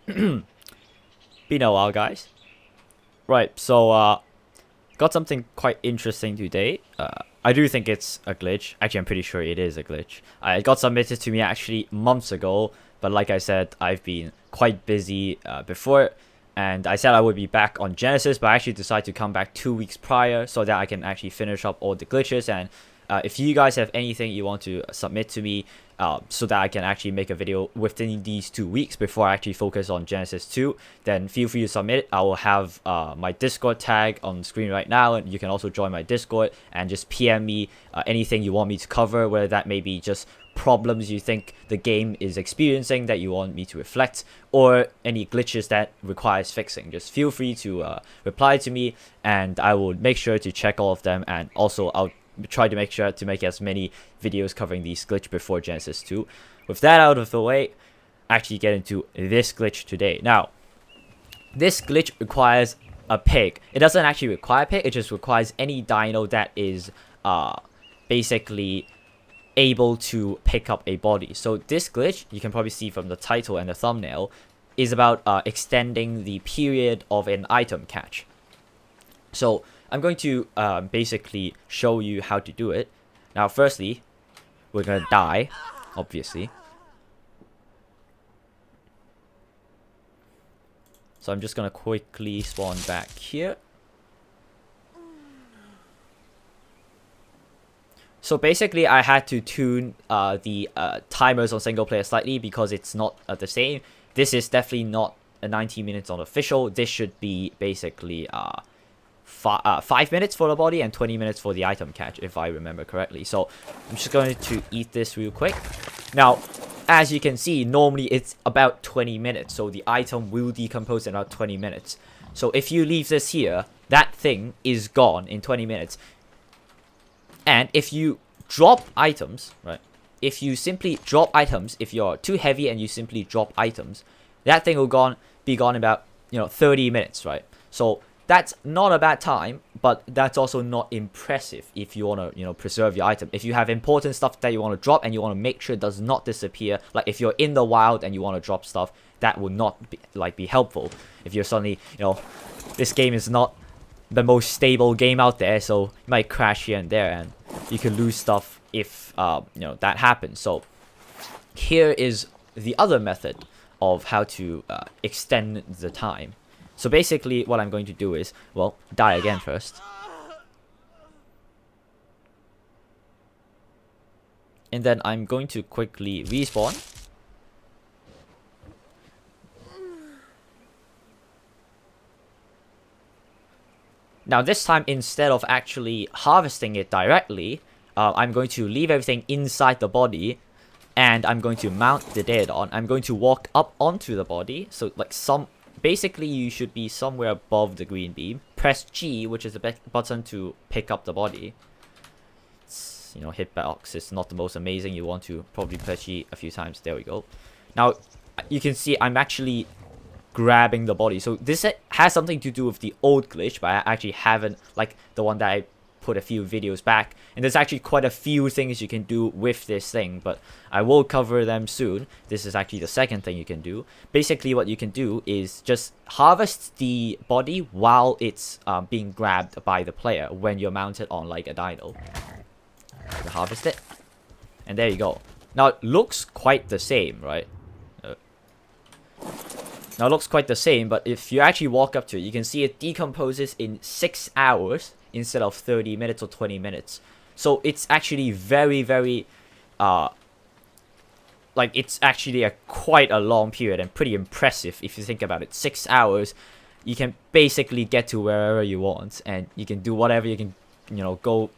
Been a while, guys. Right, so got something quite interesting today. I do think it's a glitch. Actually, I'm pretty sure it is a glitch. It got submitted to me actually months ago, but like I said, I've been quite busy before, and I said I would be back on Genesis, but I actually decided to come back 2 weeks prior so that I can actually finish up all the glitches. And if you guys have anything you want to submit to me, so that I can actually make a video within these 2 weeks before I actually focus on Genesis 2, then feel free to submit it. I will have my Discord tag on screen right now, and you can also join my Discord and just PM me anything you want me to cover, whether that may be just problems you think the game is experiencing that you want me to reflect, or any glitches that requires fixing. Just feel free to reply to me, and I will make sure to check all of them, and also I'll try to make sure to make as many videos covering these glitch before Genesis 2. With that out of the way, actually get into this glitch today. Now, this glitch requires a pig. It doesn't actually require a pig, it just requires any dino that is basically able to pick up a body. So this glitch, you can probably see from the title and the thumbnail, is about extending the period of an item catch. So I'm going to basically show you how to do it. Now, firstly, we're gonna die, obviously. So I'm just gonna quickly spawn back here. So basically, I had to tune the timers on single player slightly because it's not the same. This is definitely not a 90 minutes on official. This should be basically 5 minutes for the body and 20 minutes for the item catch, if I remember correctly. So I'm just going to eat this real quick. Now, as you can see, normally it's about 20 minutes, so the item will decompose in about 20 minutes. So if you leave this here, that thing is gone in 20 minutes. And if you drop items, right, if you simply drop items, if you're too heavy and you simply drop items, that thing will be gone in about 30 minutes, right? So that's not a bad time, but that's also not impressive if you want to, preserve your item. If you have important stuff that you want to drop and you want to make sure it does not disappear, like if you're in the wild and you want to drop stuff, that would not be helpful. If you're suddenly, this game is not the most stable game out there, so you might crash here and there, and you can lose stuff if, that happens. So here is the other method of how to extend the time. So basically, what I'm going to do is, well, die again first. And then I'm going to quickly respawn. Now this time, instead of actually harvesting it directly, I'm going to leave everything inside the body, and I'm going to mount the Daedon. I'm going to walk up onto the body, so basically, you should be somewhere above the green beam. Press G, which is the button to pick up the body. It's, hitbox is not the most amazing. You want to probably press G a few times. There we go. Now, you can see I'm actually grabbing the body. So this has something to do with the old glitch, but I actually haven't, like the one that I put a few videos back, and there's actually quite a few things you can do with this thing, but I will cover them soon. This is actually the second thing you can do. Basically, what you can do is just harvest the body while it's being grabbed by the player when you're mounted on like a dino. You harvest it, and there you go. Now it looks quite the same, right? Now it looks quite the same, but if you actually walk up to it, you can see it decomposes in 6 hours instead of 30 minutes or 20 minutes. So it's actually very, very, it's actually quite a long period and pretty impressive if you think about it. 6 hours, you can basically get to wherever you want, and you can do whatever you can, go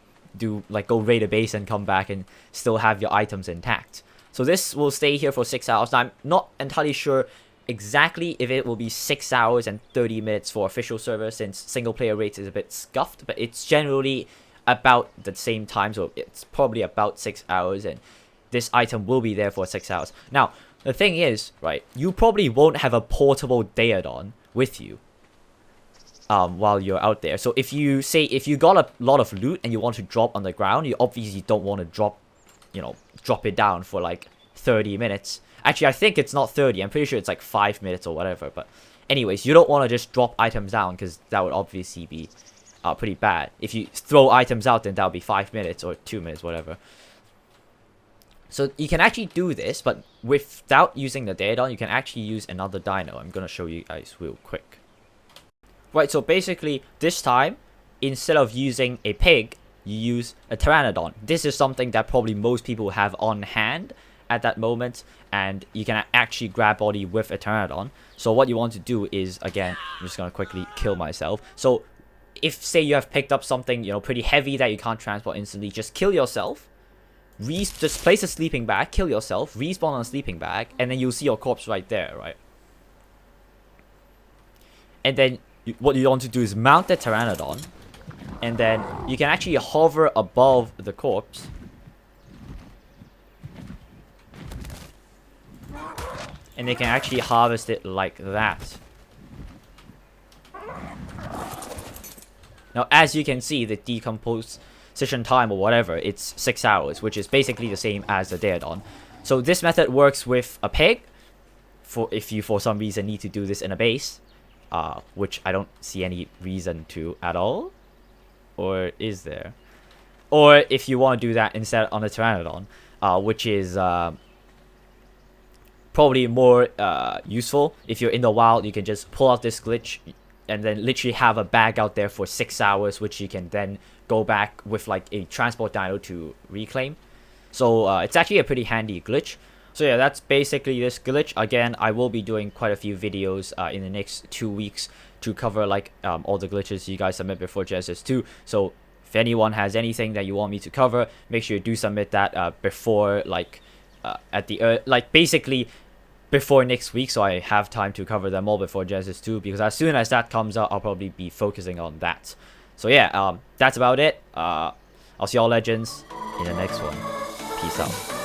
raid a base and come back and still have your items intact. So this will stay here for 6 hours. Now, I'm not entirely sure exactly if it will be 6 hours and 30 minutes for official server, since single player rates is a bit scuffed, but it's generally about the same time, so it's probably about 6 hours, and this item will be there for 6 hours. Now, the thing is, right, you probably won't have a portable Daedon with you while you're out there. So if you got a lot of loot and you want to drop on the ground, you obviously don't want to drop it down for like 30 minutes. Actually, I think it's not 30. I'm pretty sure it's like 5 minutes or whatever. But anyways, you don't want to just drop items down because that would obviously be pretty bad. If you throw items out, then that would be 5 minutes or 2 minutes, whatever. So you can actually do this, but without using the Daedon, you can actually use another dino. I'm going to show you guys real quick. Right, so basically, this time, instead of using a pig, you use a Pteranodon. This is something that probably most people have on hand at that moment, and you can actually grab body with a Pteranodon. So what you want to do is, again, I'm just going to quickly kill myself. So if, say, you have picked up something, you know, pretty heavy that you can't transport instantly, just kill yourself. Just place a sleeping bag, kill yourself, respawn on a sleeping bag, and then you'll see your corpse right there, right? And then what you want to do is mount the Pteranodon, and then you can actually hover above the corpse. And they can actually harvest it like that. Now, as you can see, the decomposition time or whatever, it's 6 hours, which is basically the same as the Daedon. So this method works with a pig, if you for some reason need to do this in a base. Which I don't see any reason to at all. Or is there? Or if you want to do that instead on a Pteranodon, which is probably more useful. If you're in the wild, you can just pull out this glitch and then literally have a bag out there for 6 hours, which you can then go back with like a transport dino to reclaim. So it's actually a pretty handy glitch. So yeah, that's basically this glitch. Again, I will be doing quite a few videos in the next 2 weeks to cover like all the glitches you guys submit before Genesis 2. So if anyone has anything that you want me to cover, make sure you do submit that before like at the basically before next week, so I have time to cover them all before Genesis 2. Because as soon as that comes out, I'll probably be focusing on that. So yeah, that's about it. I'll see y'all legends in the next one. Peace out.